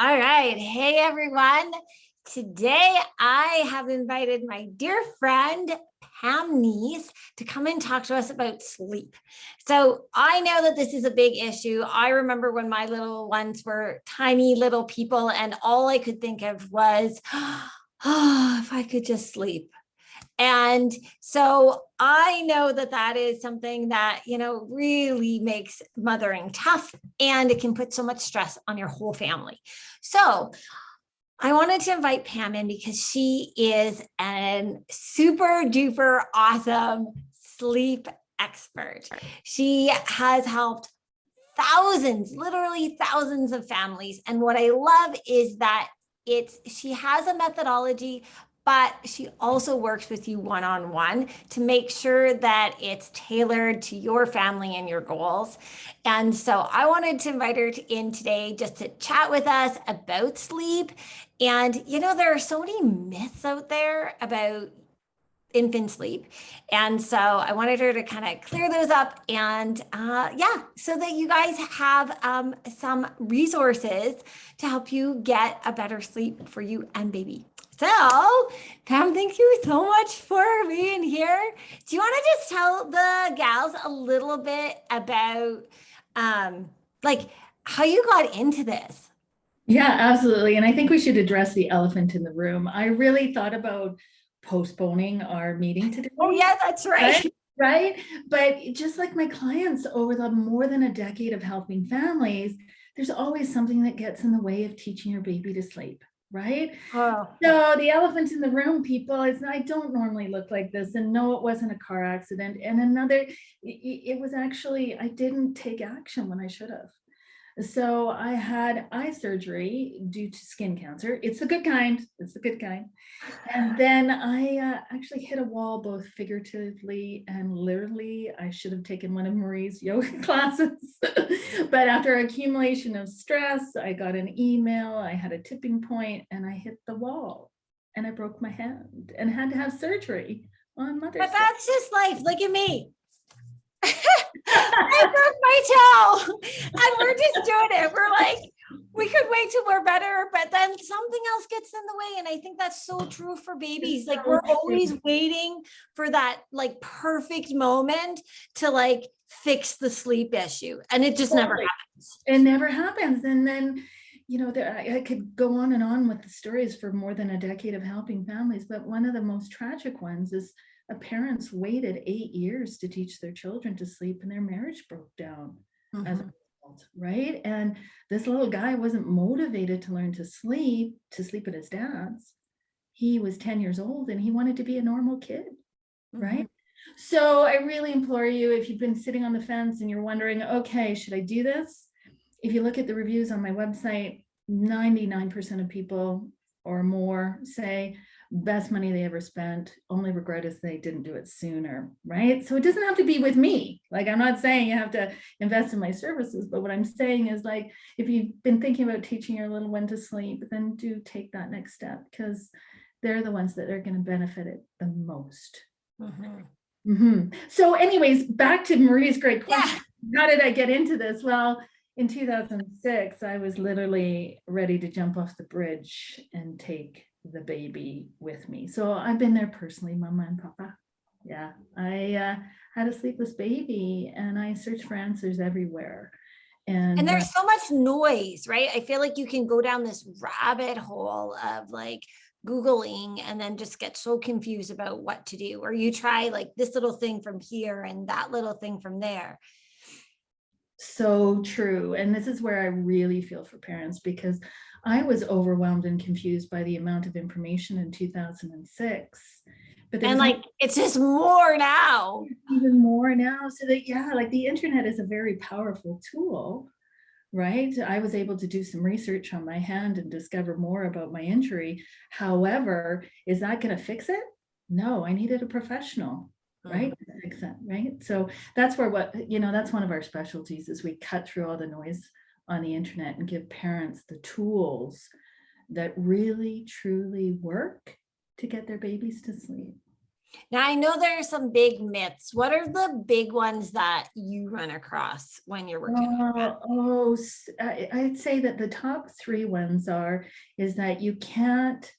All right. Hey, everyone. Today, I have invited my dear friend, Pam Neese, to come and talk to us about sleep. So I know that this is a big issue. I remember when my little ones were tiny little people, and all I could think of was, oh, if I could just sleep. And so I know that that is something that, really makes mothering tough, and it can put so much stress on your whole family. So I wanted to invite Pam in because she is a super duper awesome sleep expert. She has helped thousands, literally thousands of families. And what I love is that she has a methodology, but she also works with you one-on-one to make sure that it's tailored to your family and your goals. And so I wanted to invite her in today just to chat with us about sleep. And, there are so many myths out there about infant sleep. And so I wanted her to kind of clear those up and so that you guys have some resources to help you get a better sleep for you and baby. So Pam, thank you so much for being here. Do you want to just tell the gals a little bit about how you got into this? Yeah, absolutely. And I think we should address the elephant in the room. I really thought about postponing our meeting today. Oh, yeah, that's right. Right. But just like my clients over the more than a decade of helping families, there's always something that gets in the way of teaching your baby to sleep. Right. Oh. So the elephant in the room, people, is I don't normally look like this. And no, it wasn't a car accident. And it was actually, I didn't take action when I should have. So I had eye surgery due to skin cancer. It's a good kind. It's a good kind. And then I actually hit a wall, both figuratively and literally. I should have taken one of Marie's yoga classes. But after accumulation of stress, I got an email, I had a tipping point, and I hit the wall. And I broke my hand and had to have surgery on Mother's Day. But that's just life. Look at me. I broke my toe and we're just doing it. We're like, we could wait till we're better, but then something else gets in the way. And I think that's so true for babies. Like we're always waiting for that perfect moment to fix the sleep issue. And it just never happens. It never happens. And then, I could go on and on with the stories for more than a decade of helping families. But one of the most tragic ones is parents waited 8 years to teach their children to sleep, and their marriage broke down as a result, right? And this little guy wasn't motivated to learn to sleep at his dad's. He was 10 years old and he wanted to be a normal kid, right? So I really implore you, if you've been sitting on the fence and you're wondering, okay, should I do this? If you look at the reviews on my website, 99% of people or more say, best money they ever spent. Only regret is they didn't do it sooner, right? So it doesn't have to be with me. I'm not saying you have to invest in my services, but what I'm saying is if you've been thinking about teaching your little one to sleep, then do take that next step, because they're the ones that are going to benefit it the most. So anyways, back to Marie's great question. Yeah. How did I get into this? Well, in 2006, I was literally ready to jump off the bridge and take the baby with me. So I've been there personally, Mama and Papa. Yeah, I had a sleepless baby and I searched for answers everywhere. And there's so much noise, right? I feel like you can go down this rabbit hole of Googling and then just get so confused about what to do. Or you try this little thing from here and that little thing from there. So true. And this is where I really feel for parents, because I was overwhelmed and confused by the amount of information in 2006. But it's just more now. Even more now. So that, the internet is a very powerful tool, right? I was able to do some research on my hand and discover more about my injury. However, is that going to fix it? No, I needed a professional. Right? Fix that, right? So that's where that's one of our specialties, is we cut through all the noise on the internet and give parents the tools that really truly work to get their babies to sleep. Now, I know there are some big myths. What are the big ones that you run across when you're working with that? I'd say that the top three ones is that you can't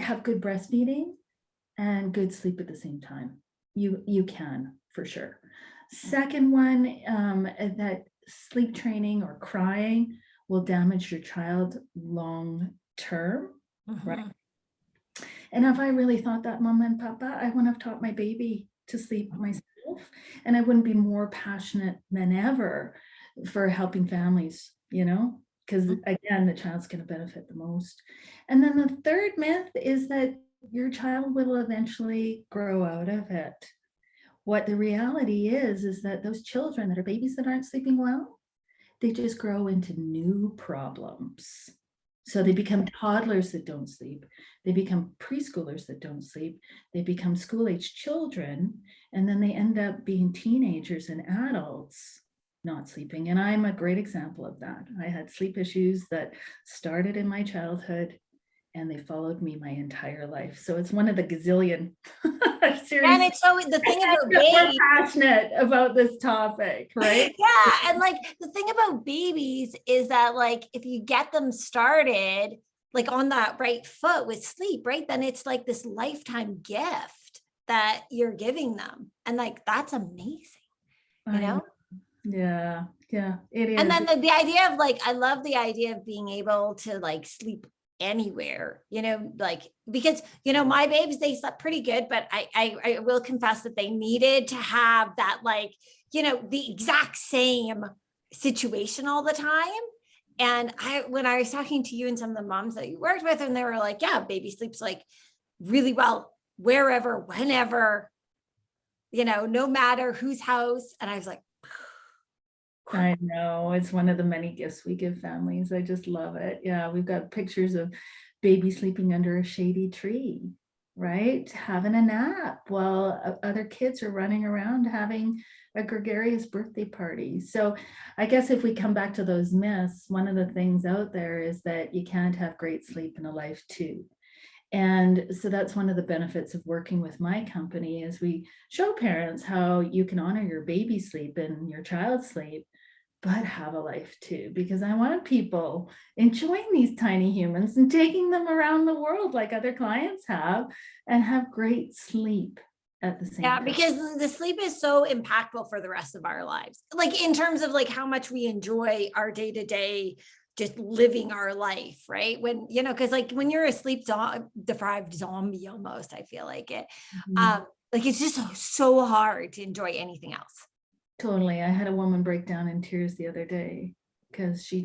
have good breastfeeding and good sleep at the same time. You can, for sure. Second one, that sleep training or crying will damage your child long term, right? And if I really thought that, Mama and Papa, I wouldn't have taught my baby to sleep myself, and I wouldn't be more passionate than ever for helping families, because again, the child's going to benefit the most. And then the third myth is that your child will eventually grow out of it. What the reality is that those children that are babies that aren't sleeping well, they just grow into new problems. So they become toddlers that don't sleep. They become preschoolers that don't sleep. They become school-age children, and then they end up being teenagers and adults not sleeping. And I'm a great example of that. I had sleep issues that started in my childhood, and they followed me my entire life. So it's one of the gazillion series. And it's so the thing about we're passionate about this topic, right? Yeah, and like the thing about babies is that like if you get them started like on that right foot with sleep, right, then it's like this lifetime gift that you're giving them, and like that's amazing, you know? Yeah, it is. And then the idea of like, I love the idea of being able to like sleep anywhere, like, because, my babies, they slept pretty good, but I will confess that they needed to have that, like, the exact same situation all the time. And when I was talking to you and some of the moms that you worked with, and they were like, yeah, baby sleeps like really well, wherever, whenever, no matter whose house. And I was like, I know, it's one of the many gifts we give families. I just love it. Yeah, we've got pictures of baby sleeping under a shady tree, right? Having a nap while other kids are running around having a gregarious birthday party. So I guess if we come back to those myths, one of the things out there is that you can't have great sleep in a life too. And so that's one of the benefits of working with my company is we show parents how you can honor your baby sleep and your child's sleep, but have a life too, because I want people enjoying these tiny humans and taking them around the world like other clients have, and have great sleep at the same time. Because the sleep is so impactful for the rest of our lives, like in terms of like how much we enjoy our day-to-day just living our life, right? When, because like when you're a sleep deprived zombie almost, I feel like it, like it's just so hard to enjoy anything else. Totally. I had a woman break down in tears the other day because she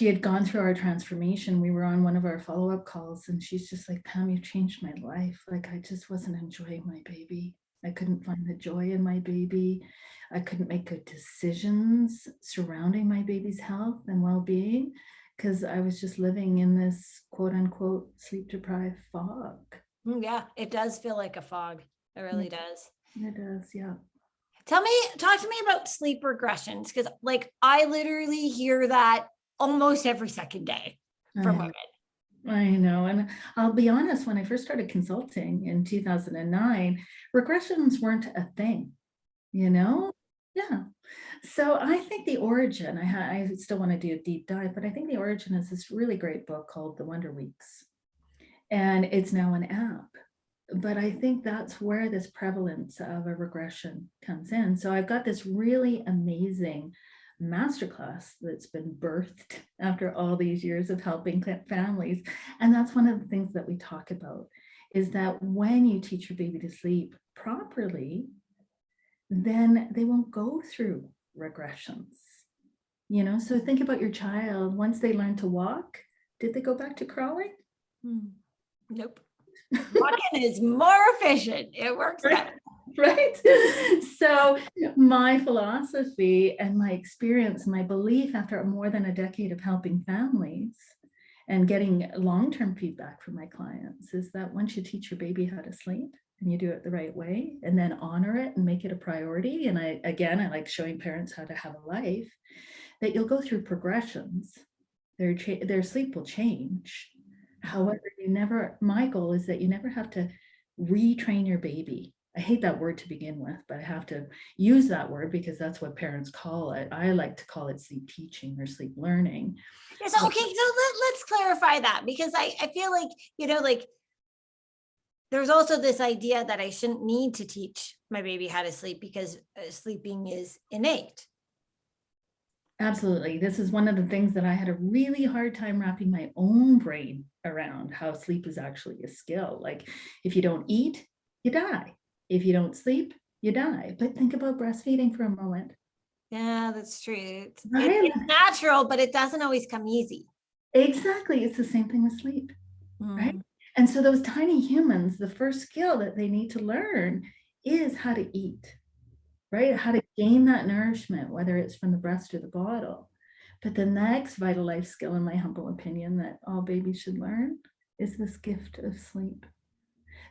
had gone through our transformation. We were on one of our follow-up calls, and she's just like, Pam, you changed my life. Like, I just wasn't enjoying my baby. I couldn't find the joy in my baby. I couldn't make good decisions surrounding my baby's health and well-being because I was just living in this quote unquote sleep deprived fog. Yeah, it does feel like a fog. It really does. It does, yeah. Talk to me about sleep regressions, because like I literally hear that almost every second day from women. I know. And I'll be honest, when I first started consulting in 2009, regressions weren't a thing, Yeah. So I think the origin, I still want to do a deep dive, but I think the origin is this really great book called The Wonder Weeks. And it's now an app. But I think that's where this prevalence of a regression comes in. So I've got this really amazing masterclass that's been birthed after all these years of helping families. And that's one of the things that we talk about, is that when you teach your baby to sleep properly, then they won't go through regressions. So think about your child. Once they learn to walk, did they go back to crawling? Nope. Walking is more efficient. It works better. Right. So my philosophy and my experience, my belief after more than a decade of helping families and getting long-term feedback from my clients is that once you teach your baby how to sleep and you do it the right way and then honor it and make it a priority, and I like showing parents how to have a life, that you'll go through progressions. Their sleep will change, However, my goal is that you never have to retrain your baby. I hate that word to begin with, but I have to use that word because that's what parents call it. I like to call it sleep teaching or sleep learning. Yeah, so, okay, so let's clarify that, because I feel like, like there's also this idea that I shouldn't need to teach my baby how to sleep because sleeping is innate. Absolutely. This is one of the things that I had a really hard time wrapping my own brain around, how sleep is actually a skill. Like if you don't eat, you die. If you don't sleep, you die. But think about breastfeeding for a moment. Yeah, that's true. It's, Right? it's natural, but it doesn't always come easy. Exactly. It's the same thing with sleep, right? Mm. And so those tiny humans, the first skill that they need to learn is how to eat, right? How to gain that nourishment, whether it's from the breast or the bottle. But the next vital life skill, in my humble opinion, that all babies should learn is this gift of sleep.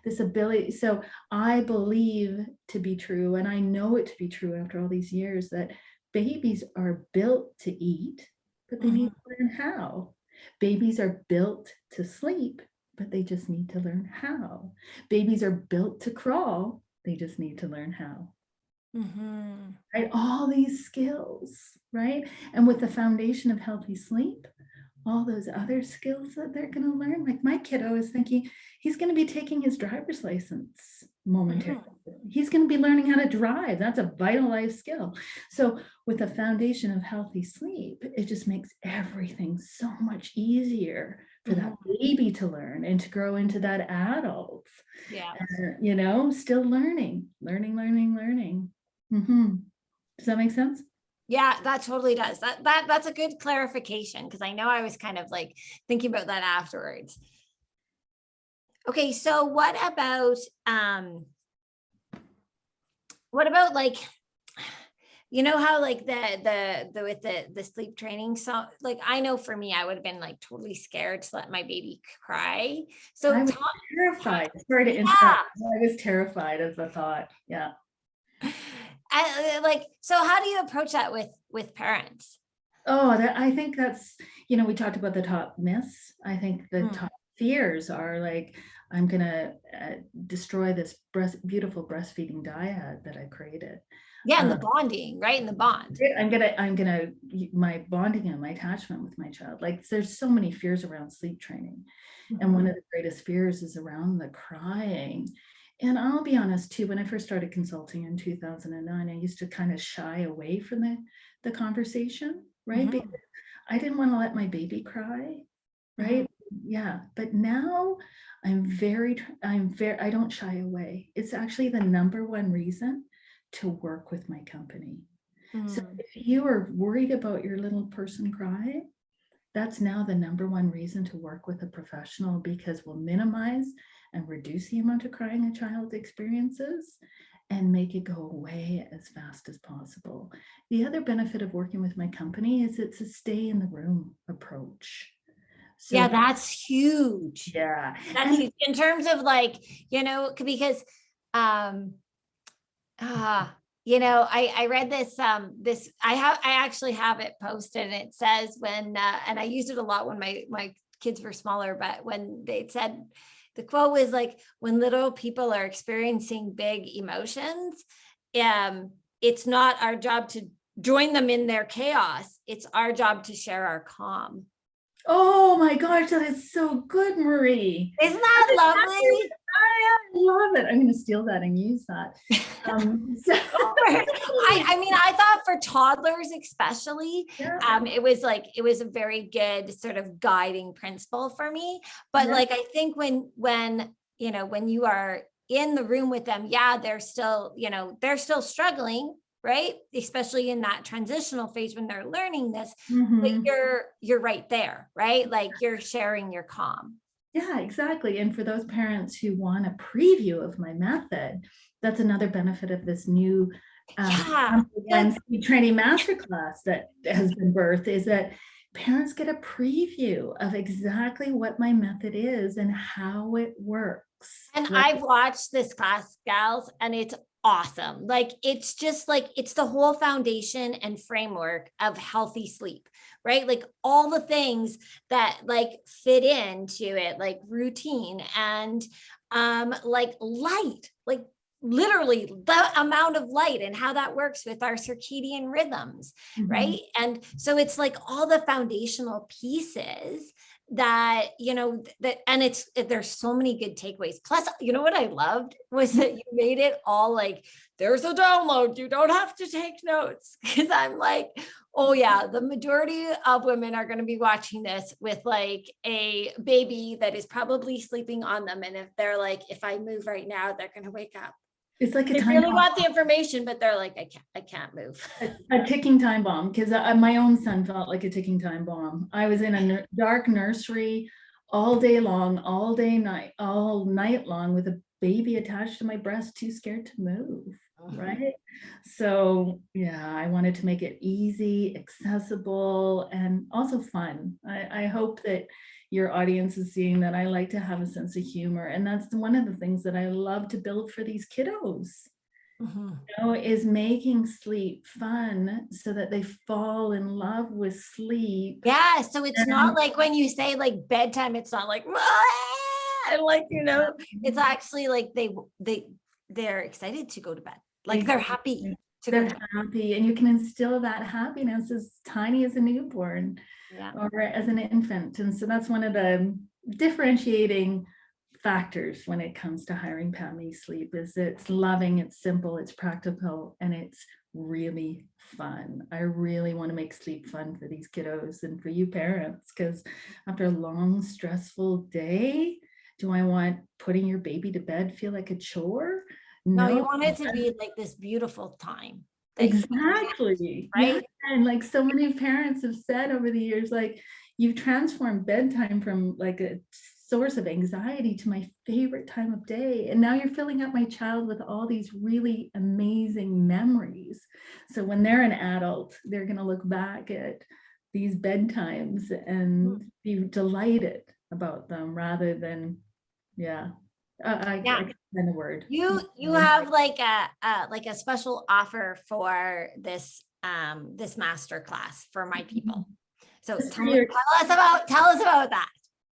This ability. So I believe to be true, and I know it to be true after all these years, that babies are built to eat, but they need to learn how. Babies are built to sleep, but they just need to learn how. Babies are built to crawl, they just need to learn how. Mm-hmm. Right? All these skills, right? And with the foundation of healthy sleep, all those other skills that they're going to learn. Like my kiddo is thinking he's going to be taking his driver's license momentarily. He's going to be learning how to drive. That's a vital life skill. So with the foundation of healthy sleep, it just makes everything so much easier for that baby to learn and to grow into that adult. Yeah. Still learning. Does that make sense? Yeah, that totally does. That's a good clarification, because I know I was kind of like thinking about that afterwards. Okay, so what about like, how like the with the sleep training, so like I know for me I would have been like totally scared to let my baby cry. So I was talk, terrified. Sorry to interrupt. yeah. I was terrified of the thought. Yeah. Like, so how do you approach that with parents? Oh, I think that's, we talked about the top myths. I think the top fears are like, I'm going to destroy this beautiful breastfeeding dyad that I created. Yeah, and the bonding, right? And the bond. My bonding and my attachment with my child. Like there's so many fears around sleep training. And one of the greatest fears is around the crying. And I'll be honest too, when I first started consulting in 2009, I used to kind of shy away from the conversation, right? Because I didn't want to let my baby cry, right? Yeah. But now I don't shy away. It's actually the number one reason to work with my company. So if you are worried about your little person cry, that's now the number one reason to work with a professional, because we'll minimize and reduce the amount of crying a child experiences and make it go away as fast as possible. The other benefit of working with my company is it's a stay in the room approach. So, Yeah, that's huge. yeah. That's huge in terms of like, because I read I actually have it posted, and it says when and I used it a lot when my kids were smaller, but when they said, the quote was like, when little people are experiencing big emotions, it's not our job to join them in their chaos. It's our job to share our calm. Oh my gosh, that is so good, Marie. Isn't that lovely? I love it. I'm going to steal that and use that. I thought for toddlers especially, Yeah. it was a very good sort of guiding principle for me. But Yeah. like, I think when you are in the room with them, yeah, they're still struggling, right? Especially in that transitional phase when they're learning this, but you're right there, right? Like you're sharing your calm. Yeah, exactly. And for those parents who want a preview of my method, that's another benefit of this new training masterclass that has been birthed, is that parents get a preview of exactly what my method is and how it works. And Right? I've watched this class, gals, and it's awesome. Like, it's just like, it's the whole foundation and framework of healthy sleep, right? Like all the things that like fit into it, like routine and like light, like literally the amount of light and how that works with our circadian rhythms, right? And so it's like all the foundational pieces that, you know, that, and there's so many good takeaways. Plus, you know what I loved was that you made it all like, there's a download, you don't have to take notes. Because I'm like, oh yeah, the majority of women are going to be watching this with like a baby that is probably sleeping on them, and if they're like, if I move right now, they're going to wake up. It's like a They time really bomb. want the information, but they're like, I can't move. A ticking time bomb, because my own son felt like a ticking time bomb. I was in a dark nursery all day long, all night long, with a baby attached to my breast, too scared to move. Right. So yeah, I wanted to make it easy, accessible, and also fun. I hope that your audience is seeing that I like to have a sense of humor. And that's one of the things that I love to build for these kiddos, is making sleep fun so that they fall in love with sleep. Yeah. So it's not like when you say like bedtime, it's not like, and like, you know, it's actually like they're excited to go to bed. Like they're happy to go to bed. Happy, and you can instill that happiness as tiny as a newborn or as an infant. And so that's one of the differentiating factors when it comes to hiring Pammy Sleep, is it's loving, it's simple, it's practical, and it's really fun. I really want to make sleep fun for these kiddos and for you parents, because after a long, stressful day, do I want putting your baby to bed feel like a chore? No, you want it to be like this beautiful time. Exactly. Right. Yeah. And like so many parents have said over the years, like, you've transformed bedtime from like a source of anxiety to my favorite time of day. And now you're filling up my child with all these really amazing memories. So when they're an adult, they're going to look back at these bedtimes and be delighted about them, rather than, I find the word. You have like a special offer for this this master class for my people. So tell us about that.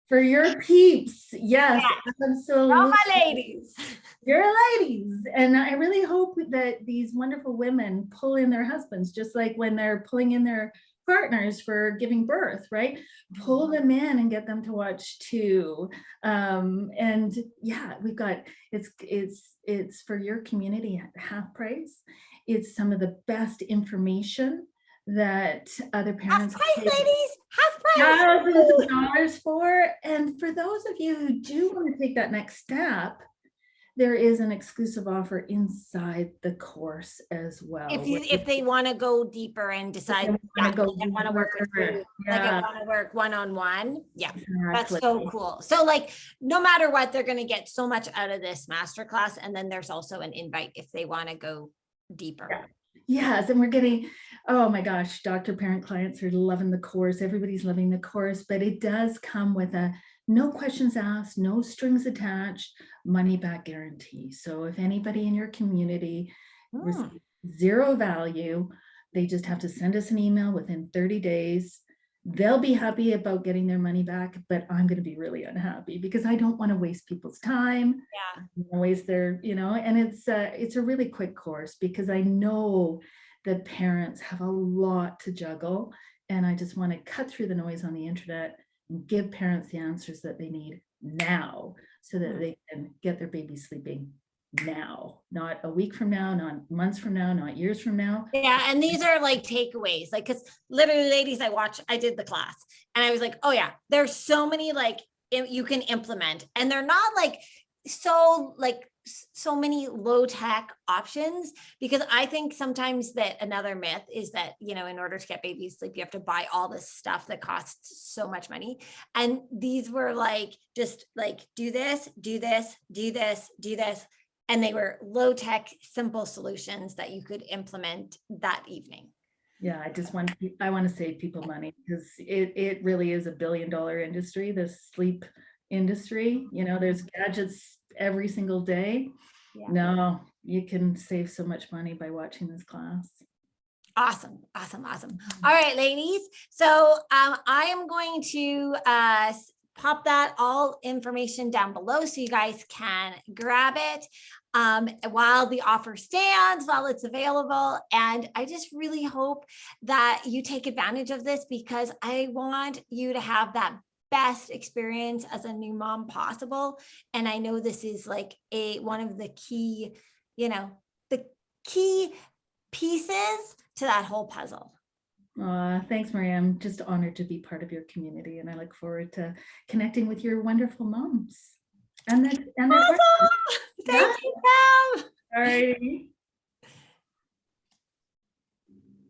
For your peeps, yes, absolutely. For my ladies. Your ladies. And I really hope that these wonderful women pull in their husbands, just like when they're pulling in their partners for giving birth, right? Pull them in and get them to watch too. And yeah, we've got, it's for your community at half price. It's some of the best information that other parents half price, ladies, half price, thousands of dollars for. And for those of you who do want to take that next step, there is an exclusive offer inside the course as well. If they want to go deeper and decide they want to work with you, like I want to work one-on-one. Yeah, exactly. That's so cool. So like, no matter what, they're going to get so much out of this masterclass. And then there's also an invite if they want to go deeper. Yeah. Yes, and we're getting, oh my gosh, doctor parent clients are loving the course. Everybody's loving the course, but it does come with a no questions asked, no strings attached, money back guarantee. So if anybody in your community receives zero value, they just have to send us an email within 30 days. They'll be happy about getting their money back, but I'm going to be really unhappy because I don't want to waste people's time. Yeah, waste their, and it's a really quick course because I know that parents have a lot to juggle, and I just want to cut through the noise on the internet and give parents the answers that they need now so that they can get their baby sleeping now, not a week from now, not months from now, not years from now. Yeah. And these are like takeaways, like, because literally, ladies, I did the class and I was like, oh yeah, there's so many like you can implement, and they're not like so many low tech options, because I think sometimes that another myth is that, in order to get baby sleep, you have to buy all this stuff that costs so much money. And these were like, just like, do this, do this, do this, do this. And they were low tech, simple solutions that you could implement that evening. Yeah, I want to save people money, because it really is $1 billion industry, the sleep industry. There's gadgets every single day. Yeah. No, you can save so much money by watching this class. Awesome. All right, ladies. So I am going to pop that all information down below so you guys can grab it while the offer stands, while it's available. And I just really hope that you take advantage of this, because I want you to have that best experience as a new mom possible. And I know this is like one of the key, the key pieces to that whole puzzle. Thanks, Maria. I'm just honored to be part of your community, and I look forward to connecting with your wonderful moms. And Awesome. Thank you, Pam. All right.